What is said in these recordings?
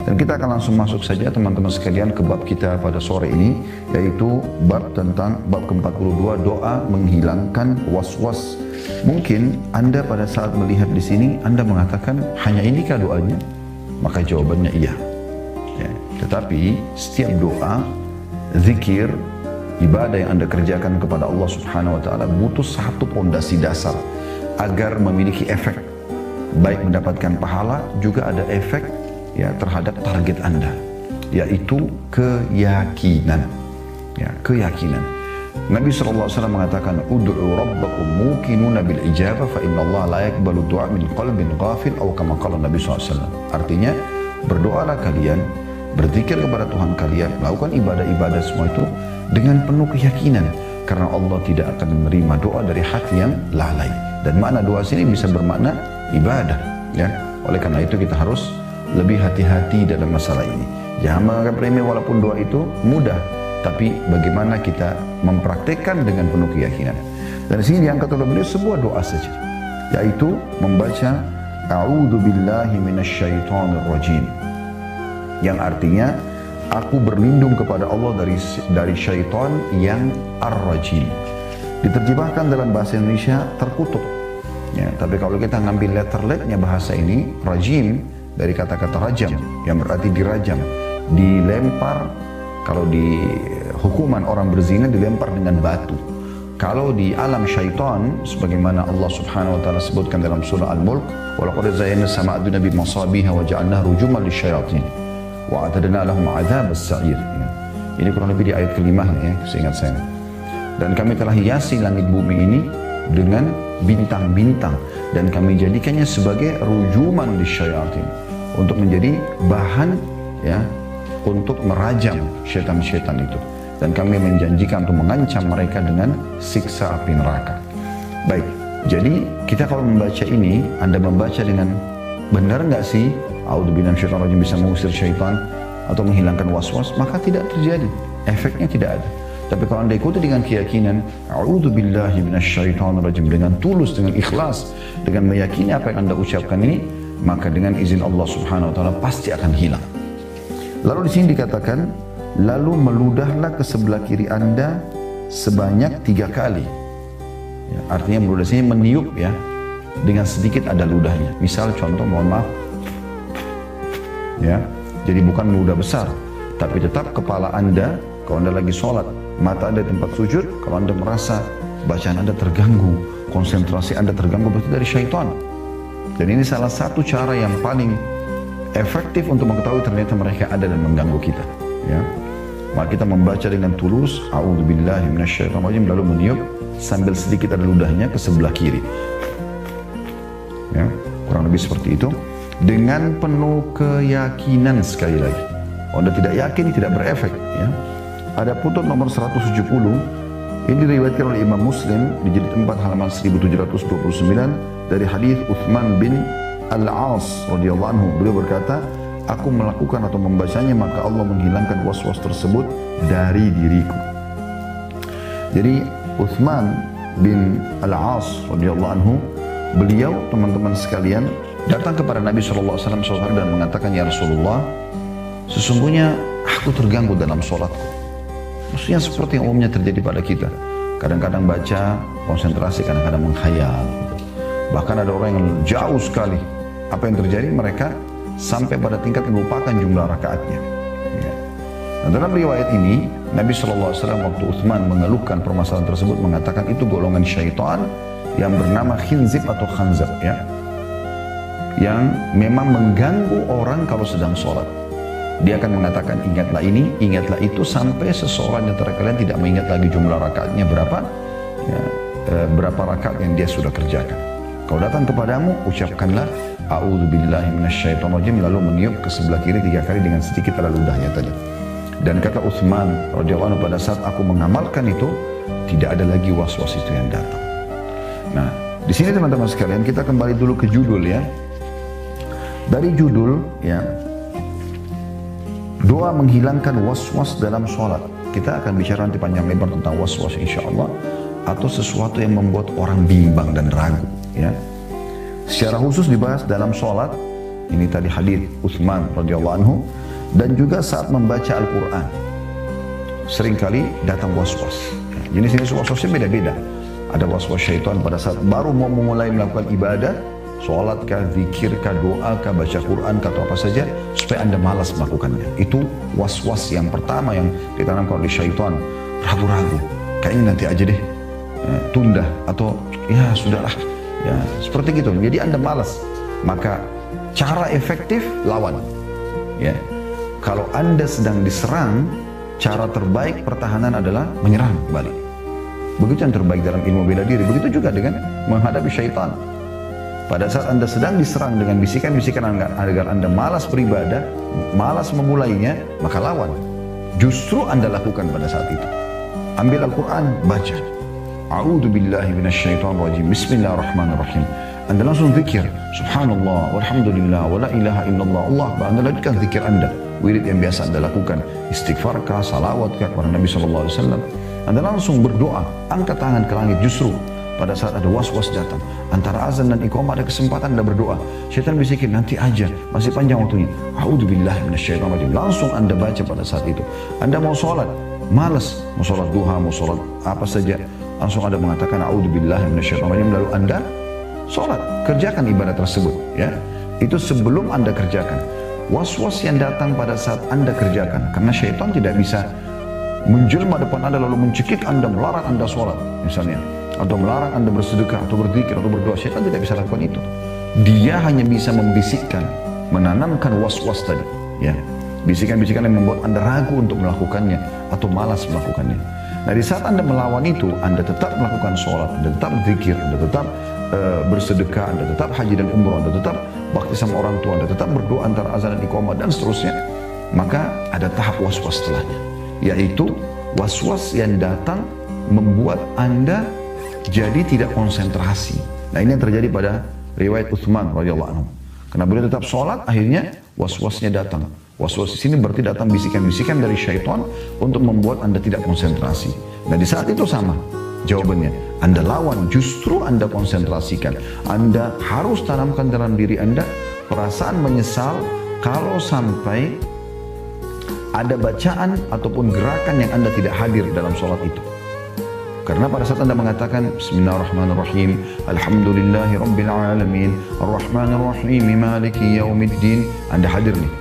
Dan kita akan langsung masuk saja teman-teman sekalian ke bab kita pada sore ini, yaitu bab ke-42, doa menghilangkan was-was. Mungkin Anda pada saat melihat di sini Anda mengatakan hanya inikah doanya? Maka jawabannya iya. Ya. Tetapi setiap doa, zikir, ibadah yang Anda kerjakan kepada Allah Subhanahu wa taala butuh satu pondasi dasar agar memiliki efek, baik mendapatkan pahala juga ada efek ya terhadap target Anda, yaitu keyakinan. Ya, keyakinan. Nabi SAW mengatakan, "Ud'u rabbakum muqinuna bil ijabah fa inna Allah la yaqbalu du'a min qalbin ghafil," atau kama qala Nabi SAW. Artinya, berdoalah kalian, berzikir kepada Tuhan kalian, lakukan ibadah-ibadah semua itu dengan penuh keyakinan, karena Allah tidak akan menerima doa dari hati yang lalai. Dan makna doa sini bisa bermakna ibadah, ya. Oleh karena itu kita harus lebih hati-hati dalam masalah ini. Jangan menganggap remeh walaupun doa itu mudah, tapi bagaimana kita mempraktekkan dengan penuh keyakinan. Dan di sini diangkat oleh beliau sebuah doa saja, yaitu membaca A'udzu billahi minasyaitonir rajim, yang artinya aku berlindung kepada Allah dari syaitan yang ar-rajim. Diterjemahkan dalam bahasa Indonesia terkutuk. Ya, tapi kalau kita ngambil letter-letternya bahasa ini, rajim dari kata-kata rajam yang berarti dirajam, dilempar. Kalau di hukuman orang berzina dilempar dengan batu. Kalau di alam syaitan, sebagaimana Allah Subhanahu wa taala sebutkan dalam surah Al-Mulk, wa laqad zayyana as-samaa'a ad-dunya bimasabiha wa ja'alnaha rujuman lisyayatin wa a'tadna lahum 'adzabas sa'ir. Ini kurang lebih di ayat kelima ya, seingat saya. Dan kami telah hiasi langit bumi ini dengan bintang-bintang dan kami jadikannya sebagai rujuman lisyayatin, untuk menjadi bahan ya untuk merajam syaitan-syaitan itu, dan kami menjanjikan untuk mengancam mereka dengan siksa api neraka. Baik, jadi kita kalau membaca ini, Anda membaca dengan benar nggak sih A'udzubillahi minasyaitonir rajim bisa mengusir syaitan atau menghilangkan was-was, maka tidak terjadi, efeknya tidak ada. Tapi kalau Anda ikuti dengan keyakinan A'udzubillahi minasyaitonir rajim, dengan tulus, dengan ikhlas, dengan meyakini apa yang Anda ucapkan ini, maka dengan izin Allah Subhanahu wa taala pasti akan hilang. Lalu di sini dikatakan, lalu meludahlah ke sebelah kiri Anda sebanyak 3 kali. Ya, artinya meludah sini meniup ya, dengan sedikit ada ludahnya. Misal contoh, mohon maaf, ya, jadi bukan meludah besar, tapi tetap kepala Anda, kalau Anda lagi sholat, mata Anda di tempat sujud, kalau Anda merasa bacaan Anda terganggu, konsentrasi Anda terganggu, berarti dari syaitan. Dan ini salah satu cara yang paling efektif untuk mengetahui ternyata mereka ada dan mengganggu kita. Ya, maka kita membaca dengan tulus, A'udzubillahi minasyaitonir rajim, lalu meniup sambil sedikit ada ludahnya ke sebelah kiri. Ya, kurang lebih seperti itu. Dengan penuh keyakinan sekali lagi. Kalau Anda tidak yakin, tidak berefek. Ya. Ada putut nomor 170. Ini diriwayatkan oleh Imam Muslim di jilid 4 halaman 1729 dari hadis Utsman bin Al-As radhiyallahu anhu. Beliau berkata, aku melakukan atau membacanya maka Allah menghilangkan was-was tersebut dari diriku. Jadi Utsman bin Al-As radhiyallahu anhu, beliau teman-teman sekalian datang kepada Nabi SAW dan mengatakan, ya Rasulullah, sesungguhnya aku terganggu dalam sholatku. Maksudnya seperti yang umumnya terjadi pada kita. Kadang-kadang baca, konsentrasi, kadang-kadang menghayal. Bahkan ada orang yang jauh sekali. Apa yang terjadi? Mereka sampai pada tingkat melupakan jumlah rakaatnya. Ya. Nah, dalam riwayat ini, Nabi SAW waktu Utsman mengeluhkan permasalahan tersebut mengatakan itu golongan syaitan yang bernama khinzib atau khanzab, ya, yang memang mengganggu orang kalau sedang sholat. Dia akan mengatakan ingatlah ini, ingatlah itu, sampai seseorang di antara kalian tidak mengingat lagi jumlah rakaatnya berapa, ya, berapa rakaat yang dia sudah kerjakan. Kalau datang kepadamu, ucapkanlah A'udzubillahi minasyaitonir rajim, lalu meniup ke sebelah kiri 3 kali dengan sedikit ada ludahnya tadi. Dan kata Utsman radhiyallahu anhu, pada saat aku mengamalkan itu, tidak ada lagi was-was itu yang datang. Nah, di sini teman-teman sekalian, kita kembali dulu ke judul ya. Dari judul ya, doa menghilangkan was-was dalam sholat. Kita akan bicara nanti panjang lebar tentang was-was insya Allah, atau sesuatu yang membuat orang bimbang dan ragu. Ya. Secara khusus dibahas dalam sholat, ini tadi hadis Utsman radhiyallahu anhu, dan juga saat membaca Al-Quran. Seringkali datang was-was. Jenis-jenis was-wasnya beda-beda. Ada was-was syaitan pada saat baru mau memulai melakukan ibadah, sholat kah, zikir kah, doa kah, baca Quran kah, atau apa saja, supaya Anda malas melakukannya. Itu was-was yang pertama yang ditanamkan oleh syaitan. Ragu-ragu, kayaknya nanti aja deh, tunda, atau ya sudahlah, ya seperti gitu. Jadi Anda malas. Maka cara efektif lawan. Ya, kalau Anda sedang diserang, cara terbaik pertahanan adalah menyerang balik. Begitu yang terbaik dalam ilmu bela diri. Begitu juga dengan menghadapi syaitan. Pada saat Anda sedang diserang dengan bisikan-bisikan agar Anda malas beribadah, malas memulainya, maka lawan. Justru Anda lakukan pada saat itu. Ambil Al-Quran, baca. A'udzu billahi minasyaitonir rajim. Bismillahirrahmanirrahim. Anda langsung zikir, subhanallah, walhamdulillah, wa la ilaha illallah, Allah. Anda lanjutkan zikir Anda, wirid yang biasa Anda lakukan, istighfarkah, salawatkah kepada Nabi SAW. Anda langsung berdoa, angkat tangan ke langit. Justru pada saat ada was-was datang, antara azan dan iqamah ada kesempatan Anda berdoa. Syaitan bisikin, nanti aja, masih panjang waktunya. A'udzubillahi minasyaitonir rajim. Langsung Anda baca pada saat itu. Anda mau sholat, malas, mau sholat duha, mau sholat apa saja, langsung Anda mengatakan a'udzubillahi minasyaitonir rajim, lalu Anda sholat, kerjakan ibadah tersebut. Ya, itu sebelum Anda kerjakan. Was-was yang datang pada saat Anda kerjakan, karena syaitan tidak bisa menjelma depan Anda lalu mencekik Anda, melarang Anda sholat misalnya, atau melarang Anda bersedekah, atau berzikir, atau berdoa. Syaitan tidak bisa lakukan itu. Dia hanya bisa membisikkan, menanamkan was-was tadi, ya, bisikan-bisikan yang membuat Anda ragu untuk melakukannya atau malas melakukannya. Nah, di saat Anda melawan itu, Anda tetap melakukan sholat, Anda tetap berzikir, Anda tetap bersedekah, Anda tetap haji dan umrah, Anda tetap bakti sama orang tua, Anda tetap berdoa antara azan dan iqamah dan seterusnya. Maka ada tahap was-was setelahnya, yaitu was-was yang datang membuat Anda jadi tidak konsentrasi. Nah, ini yang terjadi pada riwayat Utsman radhiyallahu anhu. Karena beliau tetap sholat, akhirnya was-wasnya datang. Was-was di sini berarti datang bisikan-bisikan dari syaitan untuk membuat Anda tidak konsentrasi. Nah, di saat itu sama jawabannya. Anda lawan, justru Anda konsentrasikan. Anda harus tanamkan dalam diri Anda perasaan menyesal kalau sampai ada bacaan ataupun gerakan yang Anda tidak hadir dalam sholat itu. Karena pada saat Anda mengatakan Bismillahirrahmanirrahim, Alhamdulillahi Rabbil Alamin, Ar-Rahmanir-Rahim, Maliki Yaumiddin, Anda hadir nih.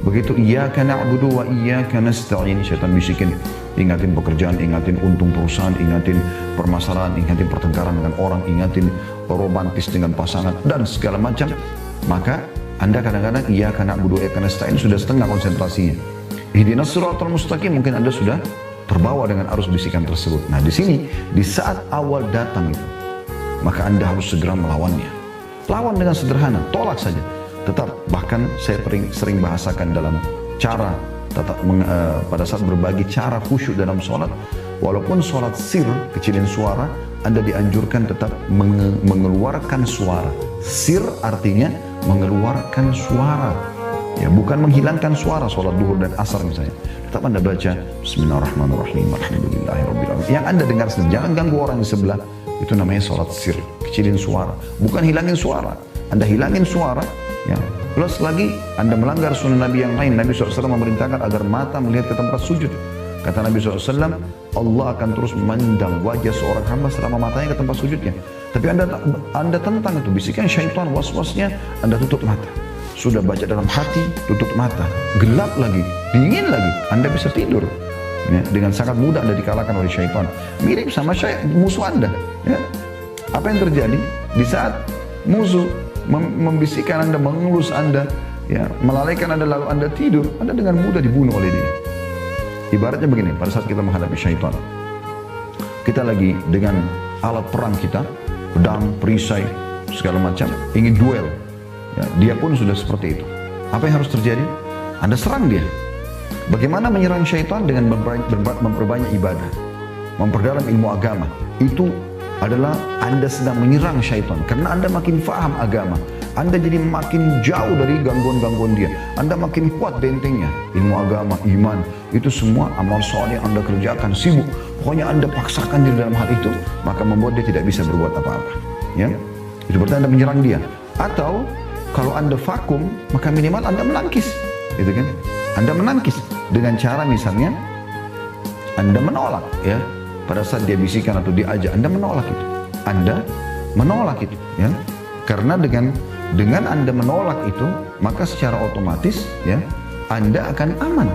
Begitu Iyyaka na'budu wa iyyaka nasta'in, syaitan bisikin, ingatin pekerjaan, ingatin untung perusahaan, ingatin permasalahan, ingatin pertengkaran dengan orang, ingatin romantis dengan pasangan dan segala macam. Maka Anda kadang-kadang Iyyaka na'budu wa iyyaka nasta'in sudah setengah konsentrasinya. Ihdinas siratal mustaqim, mungkin Anda sudah terbawa dengan arus bisikan tersebut. Nah, di sini di saat awal datang itu, maka Anda harus segera melawannya. Lawan dengan sederhana, tolak saja. Tetap, bahkan saya sering bahasakan dalam cara pada saat berbagi cara khusyuk dalam sholat. Walaupun sholat sir, kecilin suara, Anda dianjurkan tetap mengeluarkan suara. Sir artinya mengeluarkan suara, ya, bukan menghilangkan suara. Sholat duhur dan asar misalnya, tetap Anda baca Bismillahirrahmanirrahim, Alhamdulillahirrahmanirrahim. Yang Anda dengar sendiri, jangan ganggu orang di sebelah. Itu namanya sholat sir, kecilin suara, bukan hilangin suara. Anda hilangin suara, ya. Plus lagi Anda melanggar sunnah Nabi yang lain. Nabi SAW memerintahkan agar mata melihat ke tempat sujud. Kata Nabi SAW, Allah akan terus memandang wajah seorang hamba selama matanya ke tempat sujudnya. Tapi Anda tentang itu, bisikan syaitan, was-wasnya, Anda tutup mata. Sudah baca dalam hati, tutup mata. Gelap lagi, dingin lagi, Anda bisa tidur. Ya, dengan sangat mudah Anda dikalahkan oleh syaitan. Mirip sama musuh Anda. Ya. Apa yang terjadi? Di saat musuh membisikkan Anda, mengelus Anda, ya, melalaikan Anda, lalu Anda tidur, Anda dengan mudah dibunuh oleh dia. Ibaratnya begini, pada saat kita menghadapi syaitan, kita lagi dengan alat perang kita, pedang, perisai, segala macam, ingin duel. Ya, dia pun sudah seperti itu. Apa yang harus terjadi? Anda serang dia. Bagaimana menyerang syaitan? Dengan memperbanyak ibadah, memperdalam ilmu agama. Itu adalah Anda sedang menyerang syaitan. Karena Anda makin faham agama, Anda jadi makin jauh dari gangguan-gangguan dia. Anda makin kuat bentengnya. Ilmu agama, iman, itu semua amal soleh yang Anda kerjakan, sibuk. Pokoknya Anda paksakan diri dalam hal itu, maka membuat dia tidak bisa berbuat apa-apa. Ya, itu berarti Anda menyerang dia. Atau Kalau Anda vakum, maka minimal Anda menangkis, gitu kan? Anda menangkis dengan cara misalnya Anda menolak, ya. Pada saat dia bisikan atau diajak, Anda menolak itu. Anda menolak itu, ya. Karena dengan Anda menolak itu, maka secara otomatis, ya, Anda akan aman.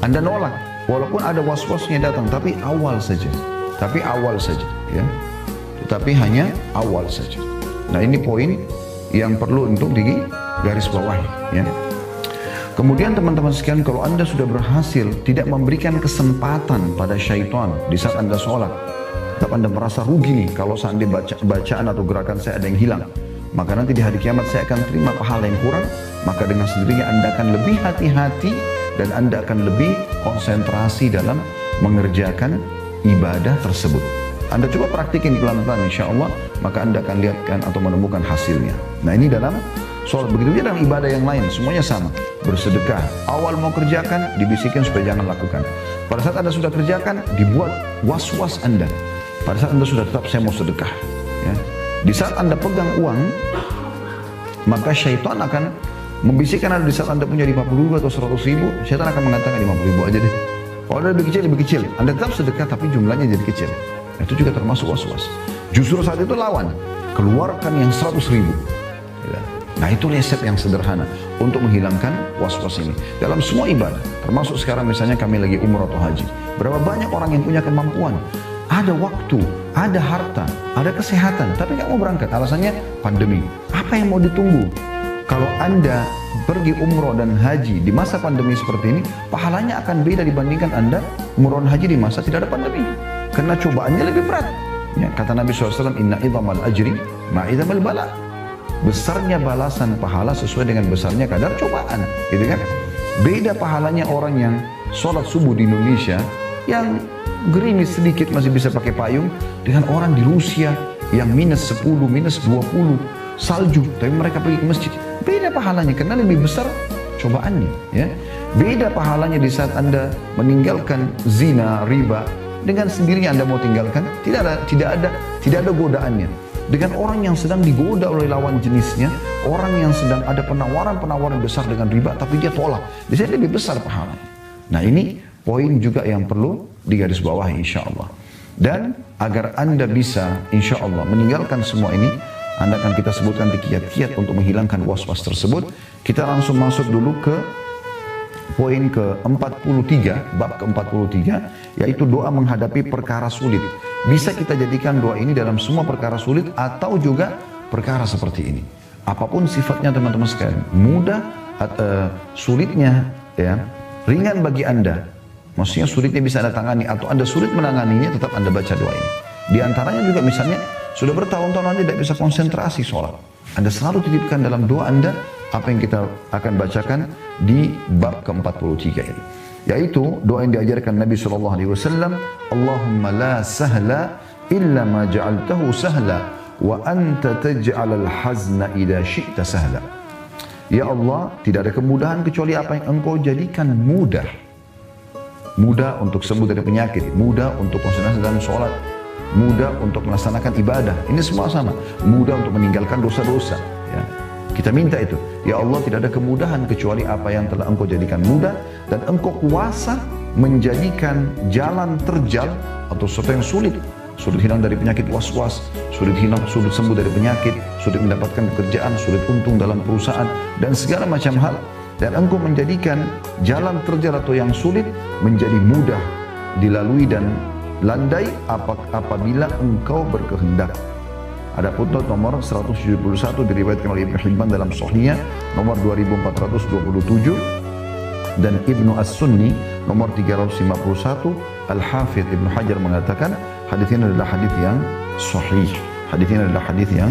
Anda nolak, walaupun ada was-wasnya datang, tapi awal saja. Tapi awal saja, ya. Tetapi hanya awal saja. Nah, ini poin yang perlu untuk digaris bawahi, ya. Kemudian teman-teman sekalian, kalau Anda sudah berhasil tidak memberikan kesempatan pada syaitan di saat Anda sholat, tetap Anda merasa rugi nih kalau seandainya bacaan atau gerakan saya ada yang hilang, maka nanti di hari kiamat saya akan terima pahala yang kurang, maka dengan sendirinya Anda akan lebih hati-hati dan Anda akan lebih konsentrasi dalam mengerjakan ibadah tersebut. Anda coba praktikin pelan-pelan, insya Allah, maka Anda akan lihatkan atau menemukan hasilnya. Nah, ini dalam sholat. Begitu juga dalam ibadah yang lain, semuanya sama. Bersedekah, awal mau kerjakan, dibisikin supaya jangan lakukan. Pada saat Anda sudah kerjakan, dibuat was-was Anda. Pada saat Anda sudah tetap, saya mau sedekah, ya. Di saat Anda pegang uang, maka syaitan akan membisikkan Anda. Di saat Anda punya 50.000 atau 100.000, syaitan akan mengatakan 50.000 aja deh. Kalau ada lebih kecil, Anda tetap sedekah tapi jumlahnya jadi kecil. Itu juga termasuk was-was. Justru saat itu lawan, keluarkan yang 100.000. Nah, itu resep yang sederhana untuk menghilangkan was-was ini dalam semua ibadah, termasuk sekarang misalnya kami lagi umrah atau haji. Berapa banyak orang yang punya kemampuan, ada waktu, ada harta, ada kesehatan, tapi nggak mau berangkat, alasannya pandemi. Apa yang mau ditunggu? Kalau Anda pergi umrah dan haji di masa pandemi seperti ini, pahalanya akan beda dibandingkan Anda umrah dan haji di masa tidak ada pandemi. Karena cobaannya lebih berat. Ya, kata Nabi SAW, Inna idhamal ajri ma'idhamal bala. Besarnya balasan pahala sesuai dengan besarnya kadar cobaan, gitu kan? Beda pahalanya orang yang sholat subuh di Indonesia, yang gerimis sedikit masih bisa pakai payung, dengan orang di Rusia yang minus 10, minus 20, salju, tapi mereka pergi ke masjid. Beda pahalanya, karena lebih besar cobaannya, ya. Beda pahalanya di saat Anda meninggalkan zina, riba, dengan sendirinya Anda mau tinggalkan, tidak ada godaannya. Dengan orang yang sedang digoda oleh lawan jenisnya, orang yang sedang ada penawaran besar dengan riba, tapi dia tolak, di sini lebih besar pahalanya. Nah, ini poin juga yang perlu digarisbawahi, insya Allah. Dan agar Anda bisa, insya Allah, meninggalkan semua ini, Anda akan kita sebutkan di kiat-kiat untuk menghilangkan was-was tersebut. Kita langsung masuk dulu ke poin ke-43, bab ke-43, yaitu doa menghadapi perkara sulit. Bisa kita jadikan doa ini dalam semua perkara sulit atau juga perkara seperti ini. Apapun sifatnya teman-teman sekalian, mudah, sulitnya, ya, ringan bagi Anda. Maksudnya sulitnya bisa Anda tangani atau Anda sulit menanganinya, tetap Anda baca doa ini. Di antaranya juga misalnya, sudah bertahun-tahun Anda tidak bisa konsentrasi sholat. Anda selalu titipkan dalam doa Anda apa yang kita akan bacakan di bab ke-43 ini, yaitu doa yang diajarkan Nabi SAW, Allahumma la sahla illa ma ja'altahu sahla wa anta taj'alal hazna idha syi'ta sahla. Ya Allah, tidak ada kemudahan kecuali apa yang Engkau jadikan mudah. Mudah untuk sembuh dari penyakit, mudah untuk konsentrasi dalam sholat, mudah untuk melaksanakan ibadah. Ini semua sama, mudah untuk meninggalkan dosa-dosa, ya. Kita minta itu, ya Allah, tidak ada kemudahan kecuali apa yang telah Engkau jadikan mudah, dan Engkau kuasa menjadikan jalan terjal atau sesuatu yang sulit. Sulit hilang dari penyakit was-was, sulit sembuh dari penyakit, sulit mendapatkan pekerjaan, sulit untung dalam perusahaan, dan segala macam hal. Dan Engkau menjadikan jalan terjal atau yang sulit menjadi mudah dilalui dan landai apabila Engkau berkehendak. Ada footnote nomor 171 diriwayatkan oleh Ibnu Hibban dalam Sahihnya nomor 2427 dan Ibnu As-Sunni nomor 351. Al-Hafidh Ibnu Hajar mengatakan hadis ini adalah hadis yang sahih. Hadis ini adalah hadis yang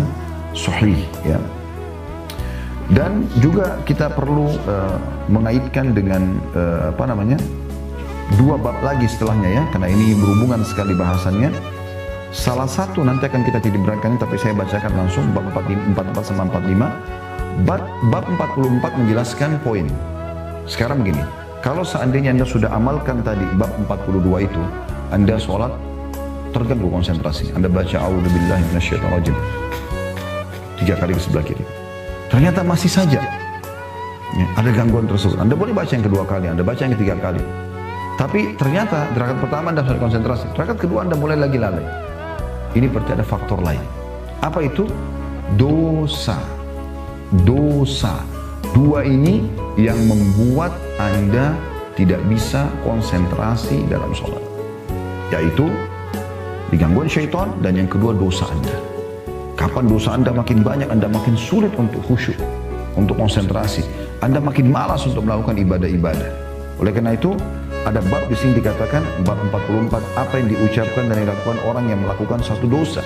sahih, ya. Dan juga kita perlu mengaitkan dengan dua bab lagi setelahnya, ya, karena ini berhubungan sekali bahasannya. Salah satu nanti akan kita titipkan, tapi saya bacakan langsung bab 44 sama 45. Bab 44 menjelaskan poin. Sekarang begini, kalau seandainya Anda sudah amalkan tadi bab 42 itu, Anda sholat terganggu konsentrasi, Anda baca a'udzubillahi minasyaitonirrajim 3 kali ke sebelah kiri. Ternyata masih saja ya, ada gangguan tersebut. Anda boleh baca yang kedua kali, Anda baca yang ketiga kali. Tapi ternyata di rakaat pertama Anda sudah konsentrasi, rakaat kedua Anda mulai lagi lalai. Ini berarti ada faktor lain. Apa itu? Dosa. Dosa. Dua ini yang membuat Anda tidak bisa konsentrasi dalam sholat. Yaitu digangguan syaitan dan yang kedua dosa Anda. Kapan dosa Anda makin banyak, Anda makin sulit untuk khusyuk, untuk konsentrasi. Anda makin malas untuk melakukan ibadah-ibadah. Oleh karena itu, ada bab di sini dikatakan, bab 44, apa yang diucapkan dan dilakukan orang yang melakukan satu dosa.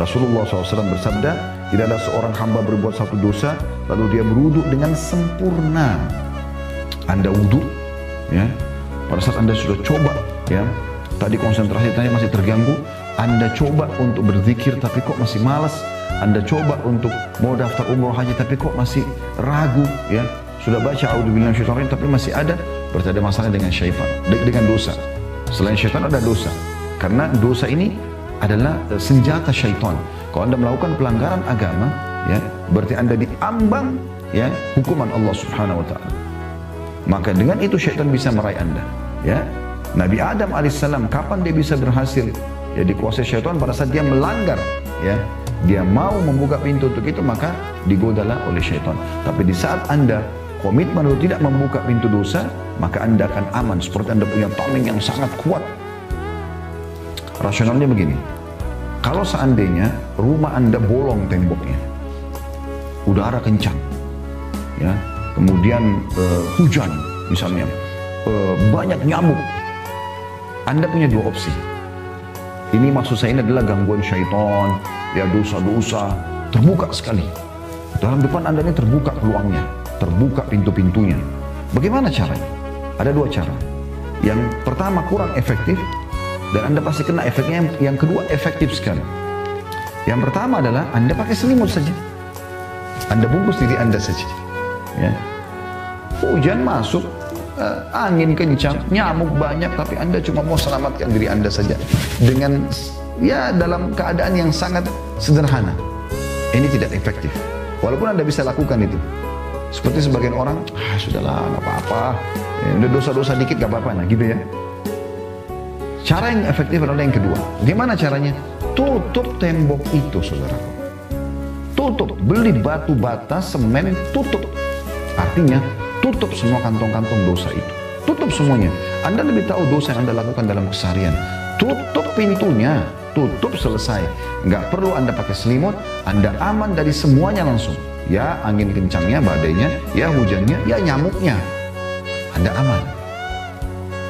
Rasulullah SAW bersabda, tidak ada seorang hamba berbuat satu dosa, lalu dia berwudu dengan sempurna. Anda wudu, ya, pada saat Anda sudah coba, ya, tadi konsentrasi tadi masih terganggu, Anda coba untuk berzikir tapi kok masih malas, Anda coba untuk mau daftar umroh haji tapi kok masih ragu, ya, sudah baca a'udzubillahi minasyaitonir rajim tapi masih ada, berarti ada masalah dengan syaitan, dengan dosa. Selain syaitan ada dosa, karena dosa ini adalah senjata syaitan. Kalau Anda melakukan pelanggaran agama, ya, berarti Anda diambang, ya, hukuman Allah Subhanahu wa taala. Maka dengan itu syaitan bisa meraih Anda, ya. Nabi Adam alaihissalam kapan dia bisa berhasil, ya, dikuasai syaitan pada saat dia melanggar, ya, dia mau membuka pintu untuk itu, maka digodalah oleh syaitan. Tapi di saat Anda komitmen untuk tidak membuka pintu dosa, maka Anda akan aman, seperti Anda punya tameng yang sangat kuat. Rasionalnya begini, kalau seandainya rumah Anda bolong temboknya, udara kencang, ya, kemudian hujan misalnya, banyak nyamuk, Anda punya dua opsi. Ini maksud saya, ini adalah gangguan syaitan, ya, dosa-dosa terbuka sekali. Dalam depan Anda ini terbuka peluangnya, terbuka pintu-pintunya. Bagaimana caranya? Ada dua cara. Yang pertama kurang efektif, dan Anda pasti kena efeknya. Yang kedua efektif sekali. Yang pertama adalah Anda pakai selimut saja. Anda bungkus diri Anda saja. Ya. Hujan masuk, angin kencang, nyamuk banyak, tapi Anda cuma mau selamatkan diri Anda saja. Dengan, ya, dalam keadaan yang sangat sederhana. Ini tidak efektif. Walaupun Anda bisa lakukan itu. Seperti sebagian orang, sudahlah, nggak apa-apa. Ya, udah dosa-dosa dikit, nggak apa-apa. Nah, gitu ya. Cara yang efektif adalah yang kedua. Gimana caranya? Tutup tembok itu, saudaraku. Tutup, beli batu bata, semen, tutup. Artinya, tutup semua kantong-kantong dosa itu. Tutup semuanya. Anda lebih tahu dosa yang Anda lakukan dalam keseharian. Tutup pintunya, tutup, selesai. Nggak perlu Anda pakai selimut, Anda aman dari semuanya langsung. Ya, angin kencangnya, badainya, ya, hujannya, ya, nyamuknya. Anda aman.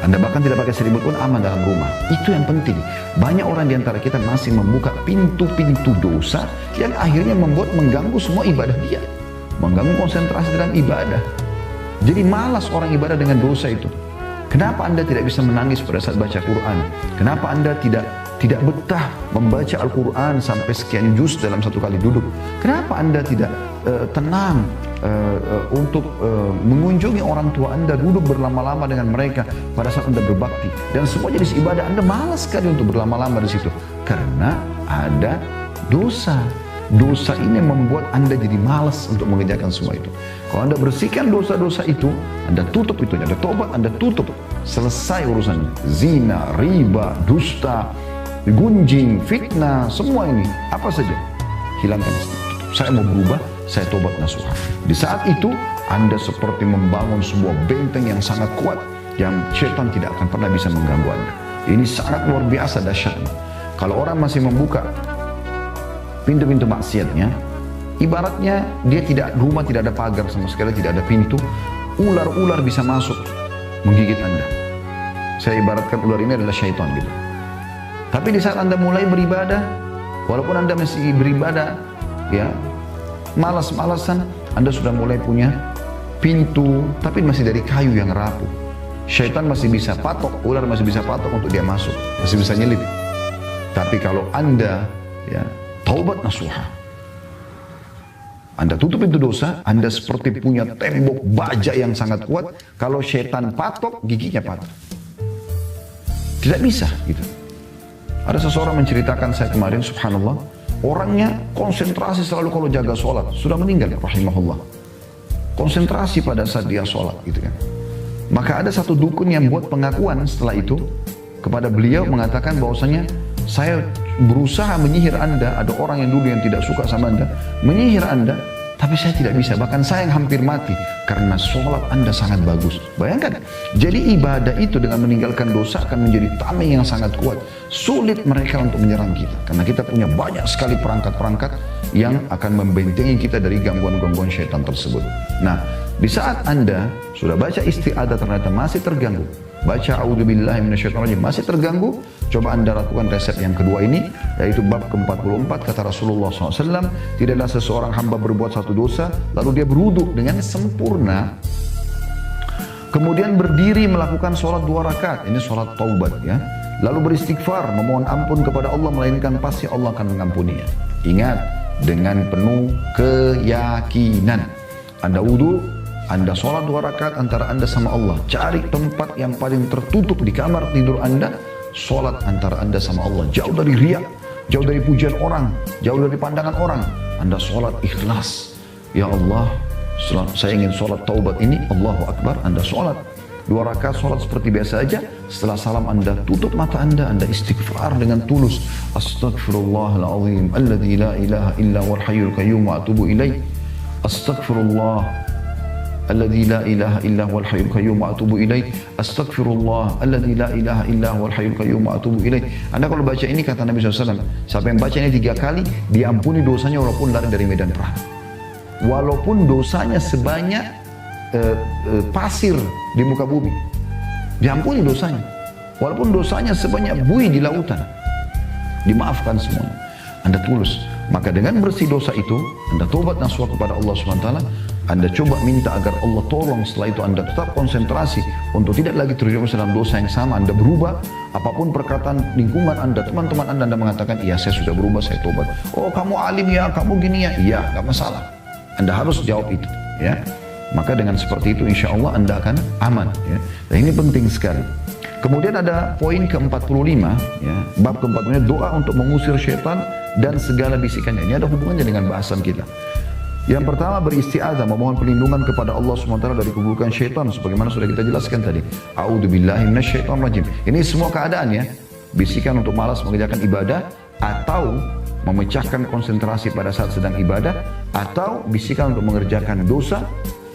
Anda bahkan tidak pakai selimut pun aman dalam rumah. Itu yang penting. Banyak orang di antara kita masih membuka pintu-pintu dosa yang akhirnya membuat mengganggu semua ibadah dia. Mengganggu konsentrasi dalam ibadah. Jadi malas orang ibadah dengan dosa itu. Kenapa Anda tidak bisa menangis pada saat baca Quran? Kenapa Anda tidak betah membaca Al-Quran sampai sekian juz dalam satu kali duduk? Kenapa Anda tidak tenang untuk mengunjungi orang tua Anda, duduk berlama-lama dengan mereka pada saat Anda berbakti? Dan semua jenis ibadah Anda malas sekali untuk berlama-lama di situ. Karena ada dosa. Dosa ini membuat Anda jadi malas untuk mengerjakan semua itu. Kalau Anda bersihkan dosa-dosa itu, Anda tutup itu, Anda tobat, Anda tutup. Selesai urusannya. Zina, riba, dusta, gunjing, fitnah, semua ini. Apa saja. Hilangkan. Saya mau berubah, saya tobat nasuha. Di saat itu, Anda seperti membangun sebuah benteng yang sangat kuat, yang syaitan tidak akan pernah bisa mengganggu Anda. Ini sangat luar biasa dahsyatnya. Kalau orang masih membuka pintu-pintu maksiatnya, ibaratnya dia rumah tidak ada pagar sama sekali, tidak ada pintu, ular-ular bisa masuk menggigit Anda. Saya ibaratkan ular ini adalah syaitan gitu. Tapi di saat Anda mulai beribadah, walaupun Anda masih beribadah, ya, malas-malasan, Anda sudah mulai punya pintu, tapi masih dari kayu yang rapuh. Syaitan masih bisa patok, ular masih bisa patok untuk dia masuk, masih bisa nyelip. Tapi kalau Anda, ya, taubat nasuha, Anda tutup pintu dosa, Anda seperti punya tembok baja yang sangat kuat. Kalau syaitan patok, giginya patah. Tidak bisa gitu. Ada seseorang menceritakan saya kemarin, subhanallah, orangnya konsentrasi selalu kalau jaga sholat, sudah meninggal rahimahullah. Konsentrasi pada saat dia sholat gitu kan. Maka ada satu dukun yang buat pengakuan setelah itu kepada beliau mengatakan bahwasanya saya berusaha menyihir Anda, ada orang yang dulu yang tidak suka sama Anda, menyihir Anda, tapi saya tidak bisa, bahkan saya yang hampir mati karena sholat Anda sangat bagus. Bayangkan, jadi ibadah itu dengan meninggalkan dosa akan menjadi tameng yang sangat kuat. Sulit mereka untuk menyerang kita, karena kita punya banyak sekali perangkat-perangkat yang akan membentengi kita dari gangguan-gangguan syaitan tersebut. Nah, di saat Anda sudah baca isti'adah ternyata masih terganggu, baca a'udzubillahi minasyaitonirrajim masih terganggu, coba Anda lakukan resep yang kedua ini, yaitu bab ke-44. Kata Rasulullah SAW, tidaklah seseorang hamba berbuat satu dosa lalu dia berwudu dengan sempurna, kemudian berdiri melakukan sholat 2 rakaat, ini sholat taubat ya, lalu beristighfar memohon ampun kepada Allah, melainkan pasti Allah akan mengampuninya. Ingat, dengan penuh keyakinan Anda wudu, Anda sholat 2 rakaat antara Anda sama Allah. Cari tempat yang paling tertutup di kamar tidur Anda, sholat antara Anda sama Allah. Jauh dari riak, jauh dari pujian orang, jauh dari pandangan orang. Anda sholat ikhlas. Ya Allah, saya ingin sholat taubat ini, Allahu Akbar. Anda sholat 2 rakaat, sholat seperti biasa aja. Setelah salam Anda tutup mata Anda istighfar dengan tulus. Astaghfirullahaladzim, alladzi la ilaha illa wal hayyul qayyum wa atubu ilaih. Astaghfirullah alladzi la ilaha illa huwal hayyul qayyum wa atubu ilaih. Astaghfirullah alladzi la ilaha illa huwal hayyul qayyum wa atubu ilaih. Anda kalau baca ini, kata Nabi SAW, siapa yang baca ini 3 kali, diampuni dosanya walaupun lari dari medan perang. Walaupun dosanya sebanyak pasir di muka bumi, diampuni dosanya. Walaupun dosanya sebanyak buih di lautan, dimaafkan semuanya. Anda tulus. Maka dengan bersih dosa itu, Anda tobat nasuha kepada Allah SWT, Anda coba minta agar Allah tolong. Setelah itu Anda tetap konsentrasi untuk tidak lagi terjerumus dalam dosa yang sama. Anda berubah, apapun perkataan lingkungan Anda, teman-teman Anda mengatakan, iya saya sudah berubah, saya tobat. Oh kamu alim ya, kamu gini ya, iya gak masalah. Anda harus jawab itu ya. Maka dengan seperti itu insya Allah Anda akan aman ya. Dan ini penting sekali. Kemudian ada poin ke-45 ya, bab ke-45, doa untuk mengusir syaitan dan segala bisikannya. Ini ada hubungannya dengan bahasan kita. Yang pertama, beristi'adzah, memohon perlindungan kepada Allah SWT dari keburukan syaitan, sebagaimana sudah kita jelaskan tadi. A'udzubillahi minasyaitonirrajim. Ini semua keadaan ya. Bisikan untuk malas mengerjakan ibadah, atau memecahkan konsentrasi pada saat sedang ibadah, atau bisikan untuk mengerjakan dosa,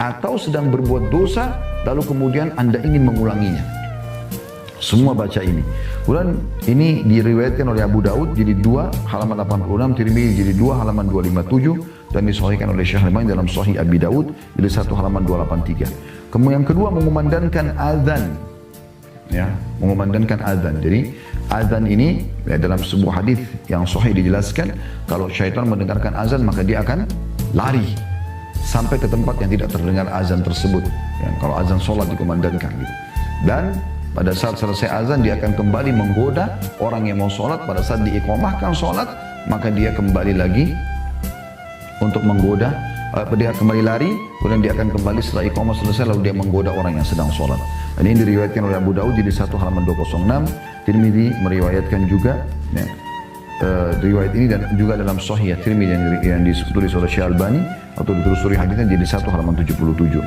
atau sedang berbuat dosa lalu kemudian Anda ingin mengulanginya. Semua baca ini. Kemudian ini diriwayatkan oleh Abu Daud jadi 2 halaman 86, Tirmidzi jadi 2 halaman 257, dan disahihkan oleh Syekh Albani dalam Sahih Abi Daud jadi 1 halaman 283. Kemudian yang kedua, mengumandangkan azan. Ya, mengumandangkan azan. Jadi azan ini ya, dalam sebuah hadis yang sahih dijelaskan, kalau syaitan mendengarkan azan maka dia akan lari sampai ke tempat yang tidak terdengar azan tersebut. Ya, kalau azan sholat dikumandangkan gitu. Dan pada saat selesai azan dia akan kembali menggoda orang yang mau sholat. Pada saat diiqamahkan sholat, maka dia kembali lagi untuk menggoda, dia kembali lari, kemudian dia akan kembali setelah iqamah selesai lalu dia menggoda orang yang sedang sholat. Dan ini diriwayatkan oleh Abu Daud jadi 1 halaman 206, Tirmidzi meriwayatkan juga ya, riwayat ini, dan juga dalam Sahih Tirmidzi yang ditulis oleh Syekh Albani atau ditelusuri hadisnya jadi 1 halaman 77.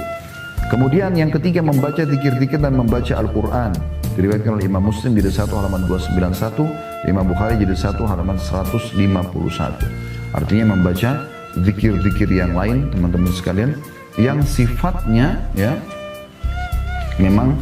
Kemudian yang ketiga, membaca zikir-zikir dan membaca Al-Quran. Diriwayatkan oleh Imam Muslim jadi 1 halaman 291, Imam Bukhari jadi 1 halaman 151. Artinya membaca zikir-zikir yang lain, teman-teman sekalian, yang sifatnya ya memang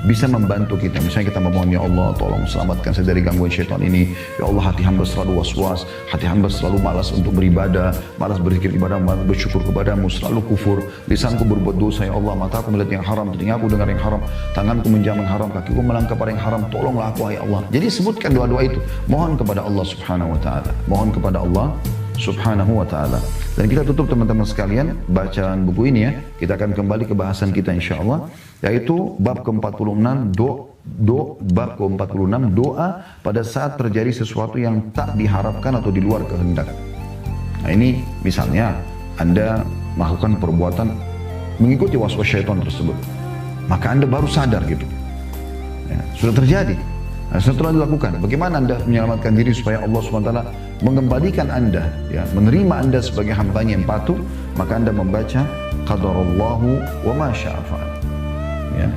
bisa membantu kita. Misalnya kita memohon, ya Allah tolong selamatkan saya dari gangguan syaitan ini. Ya Allah, hati hamba selalu was-was, hati hamba selalu malas untuk beribadah, malas berzikir ibadah, malas bersyukur kepadamu, selalu kufur, lisanku berbuat dosa ya Allah, mataku melihat yang haram, telingaku dengar yang haram, tanganku menjamah yang haram, kakiku melangkah pada yang haram, tolonglah aku ya Allah. Jadi sebutkan doa-doa itu, mohon kepada Allah Subhanahu wa taala, mohon kepada Allah Subhanahu wa ta'ala. Dan kita tutup teman-teman sekalian bacaan buku ini ya. Kita akan kembali ke bahasan kita insyaAllah, yaitu bab ke-46 bab ke-46 doa pada saat terjadi sesuatu yang tak diharapkan atau di luar kehendak. Nah ini misalnya Anda melakukan perbuatan mengikuti waswas syaitan tersebut, maka Anda baru sadar gitu ya, sudah terjadi. Nah, setelah dilakukan, bagaimana Anda menyelamatkan diri supaya Allah SWT mengembalikan Anda, ya, menerima Anda sebagai hambanya yang patuh, maka Anda membaca qadarallahu wa ma syaa fa'al. Ya.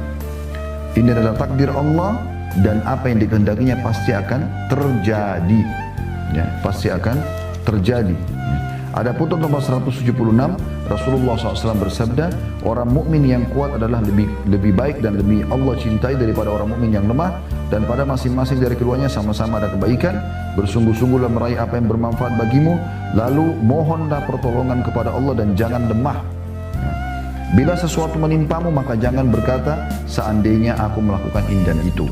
Ini adalah takdir Allah dan apa yang dikehendakinya pasti akan terjadi. Ya, pasti akan terjadi. Ada putun nomor 176, Rasulullah SAW bersabda, orang mukmin yang kuat adalah lebih baik dan lebih Allah cintai daripada orang mukmin yang lemah, dan pada masing-masing dari keduanya sama-sama ada kebaikan. Bersungguh-sungguhlah meraih apa yang bermanfaat bagimu, lalu mohonlah pertolongan kepada Allah dan jangan lemah. Bila sesuatu menimpamu maka jangan berkata seandainya aku melakukan ini dan itu.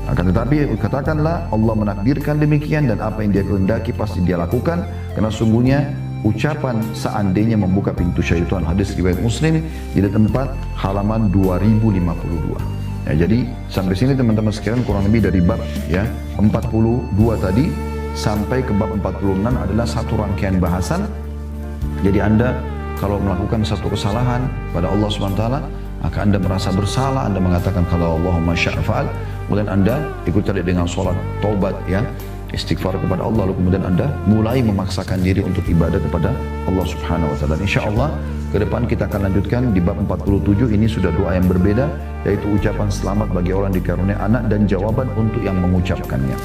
Akan tetapi katakanlah Allah menakdirkan demikian dan apa yang Dia kehendaki pasti Dia lakukan, karena sungguhnya ucapan seandainya membuka pintu syaitan. Hadis riwayat Muslim, jilid 4 halaman 2052. Ya, jadi sampai sini teman-teman sekalian kurang lebih dari bab ya 42 tadi sampai ke bab 46 adalah satu rangkaian bahasan. Jadi Anda kalau melakukan satu kesalahan pada Allah SWT, maka Anda merasa bersalah, Anda mengatakan kalau Allahumma sya'fa'al, kemudian Anda ikuti dengan sholat taubat ya, istighfar kepada Allah, lalu kemudian Anda mulai memaksakan diri untuk ibadah kepada Allah Subhanahu wa taala. Insyaallah ke depan kita akan lanjutkan di bab 47. Ini sudah doa yang berbeda, yaitu ucapan selamat bagi orang dikaruniai anak dan jawaban untuk yang mengucapkannya.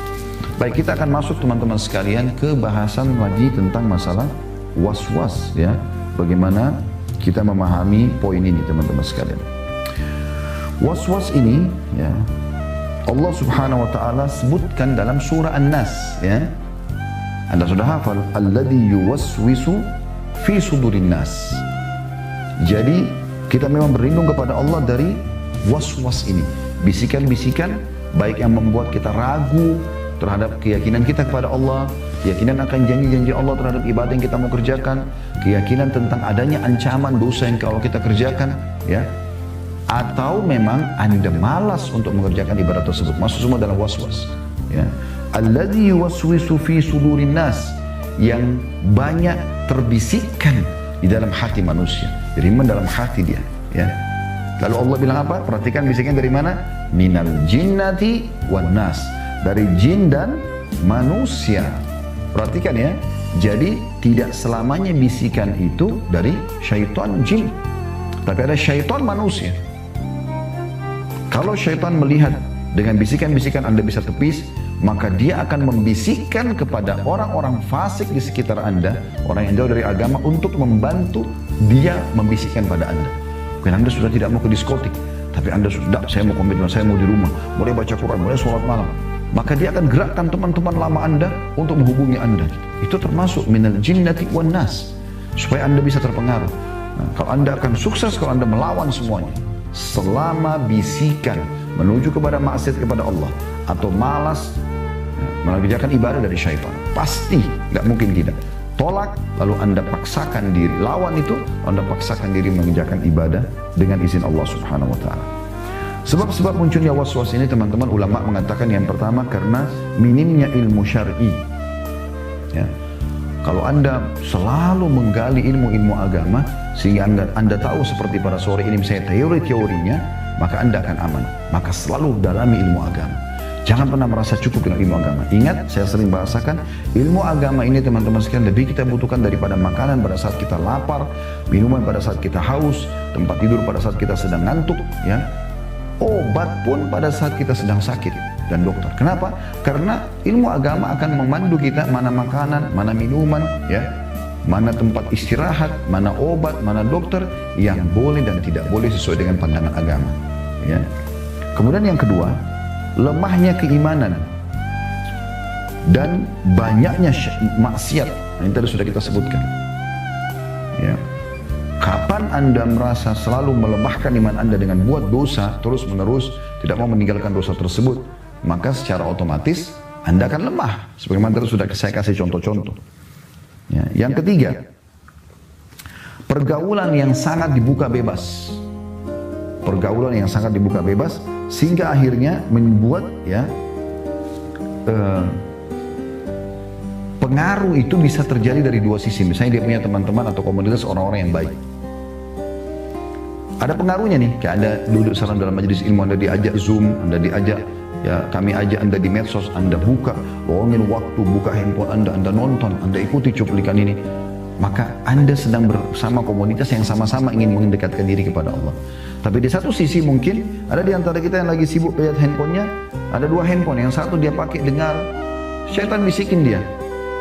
Baik, kita akan masuk teman-teman sekalian ke bahasan lagi tentang masalah was-was ya. Bagaimana kita memahami poin ini teman-teman sekalian. Was-was ini ya, Allah Subhanahu wa taala sebutkan dalam surah An-Nas ya. Anda sudah hafal, alladzi yuwaswisu fi sudurin nas. Jadi kita memang berlindung kepada Allah dari was-was ini, bisikan-bisikan baik yang membuat kita ragu terhadap keyakinan kita kepada Allah, keyakinan akan janji-janji Allah terhadap ibadah yang kita mau kerjakan, keyakinan tentang adanya ancaman dosa yang kalau kita kerjakan ya, atau memang Anda malas untuk mengerjakan ibadah tersebut. Masuk semua dalam was-was ya. Alladzi yuwaswisu fi sudurin nas, yang banyak terbisikkan di dalam hati manusia. Jadi dalam hati dia ya. Lalu Allah bilang apa? Perhatikan bisikan dari mana? Minal jinnati wan nas, dari jin dan manusia. Perhatikan ya. Jadi tidak selamanya bisikan itu dari syaitan jin, tapi ada syaitan manusia. Kalau syaitan melihat dengan bisikan-bisikan Anda bisa tepis, maka dia akan membisikkan kepada orang-orang fasik di sekitar Anda, orang yang jauh dari agama, untuk membantu dia membisikkan pada Anda. Mungkin Anda sudah tidak mau ke diskotik, tapi Anda sudah, saya mau komitmen, saya mau di rumah, mulai baca Quran, mulai sholat malam. Maka dia akan gerakkan teman-teman lama Anda untuk menghubungi Anda. Itu termasuk minal jinnati wan nas, supaya Anda bisa terpengaruh. Nah, kalau Anda akan sukses kalau Anda melawan semuanya. Selama bisikan menuju kepada maksiat kepada Allah atau malas mengerjakan ibadah dari syaitan, pasti nggak mungkin tidak. Tolak, lalu Anda paksakan diri, lawan itu, Anda paksakan diri mengerjakan ibadah dengan izin Allah Subhanahu wa taala. Sebab-sebab munculnya was-was ini teman-teman, ulama mengatakan yang pertama karena minimnya ilmu syar'i. Ya. Kalau Anda selalu menggali ilmu-ilmu agama sehingga anda tahu seperti pada sore ini misalnya teori-teorinya, maka Anda akan aman. Maka selalu dalami ilmu agama. Jangan pernah merasa cukup dengan ilmu agama. Ingat, saya sering bahasakan, ilmu agama ini teman-teman sekalian lebih kita butuhkan daripada makanan pada saat kita lapar, minuman pada saat kita haus, tempat tidur pada saat kita sedang ngantuk, ya. Obat pun pada saat kita sedang sakit, dan dokter. Kenapa? Karena ilmu agama akan memandu kita mana makanan, mana minuman, ya, mana tempat istirahat, mana obat, mana dokter yang boleh dan tidak boleh sesuai dengan pandangan agama. Ya. Kemudian yang kedua, lemahnya keimanan dan banyaknya maksiat. Ini tadi sudah kita sebutkan. Ya. Kapan Anda merasa selalu melemahkan iman Anda dengan buat dosa terus menerus, tidak mau meninggalkan dosa tersebut, maka secara otomatis Anda akan lemah. Sebagaimana tadi sudah saya kasih contoh-contoh. Ya. Yang ketiga, pergaulan yang sangat dibuka bebas. Pergaulan yang sangat dibuka bebas sehingga akhirnya membuat ya pengaruh itu bisa terjadi dari dua sisi. Misalnya dia punya teman-teman atau komunitas orang-orang yang baik. Ada pengaruhnya nih, kayak Anda duduk salam dalam majelis ilmu, Anda diajak Zoom, Anda diajak ya kami ajak Anda di medsos, Anda buka, luangin waktu, buka handphone Anda nonton, Anda ikuti cuplikan ini, maka Anda sedang bersama komunitas yang sama-sama ingin mendekatkan diri kepada Allah. Tapi di satu sisi mungkin ada di antara kita yang lagi sibuk lihat handphonenya, ada dua handphone, yang satu dia pakai dengar, syaitan bisikin dia,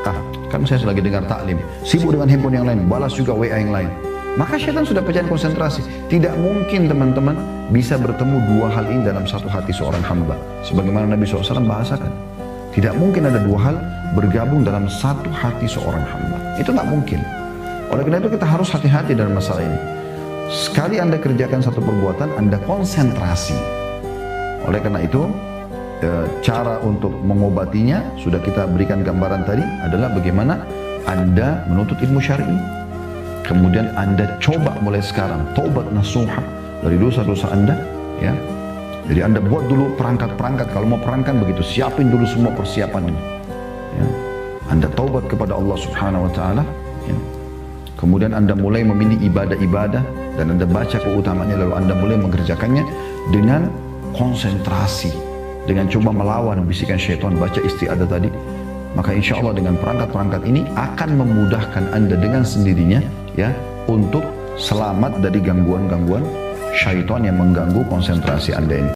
kan saya lagi dengar taklim, sibuk dengan handphone yang lain, balas juga WA yang lain. Maka syaitan sudah pecah konsentrasi. Tidak mungkin teman-teman bisa bertemu dua hal ini dalam satu hati seorang hamba. Sebagaimana Nabi SAW bahasakan, tidak mungkin ada dua hal bergabung dalam satu hati seorang hamba. Itu nggak mungkin. Oleh karena itu kita harus hati-hati dalam masalah ini. Sekali Anda kerjakan satu perbuatan, Anda konsentrasi. Oleh karena itu, cara untuk mengobatinya sudah kita berikan gambaran tadi adalah bagaimana Anda menuntut ilmu syar'i. Kemudian Anda coba mulai sekarang taubat nasuha dari dosa-dosa Anda, ya. Jadi Anda buat dulu perangkat-perangkat, kalau mau perangkat begitu, siapin dulu semua persiapannya. Ya. Anda taubat kepada Allah Subhanahu wa taala, ya. Kemudian Anda mulai memilih ibadah-ibadah dan Anda baca keutamanya, lalu Anda mulai mengerjakannya dengan konsentrasi, dengan coba melawan bisikan syaitan, baca istiadah tadi. Maka insya Allah dengan perangkat-perangkat ini akan memudahkan Anda dengan sendirinya, ya, untuk selamat dari gangguan-gangguan syaitan yang mengganggu konsentrasi Anda ini.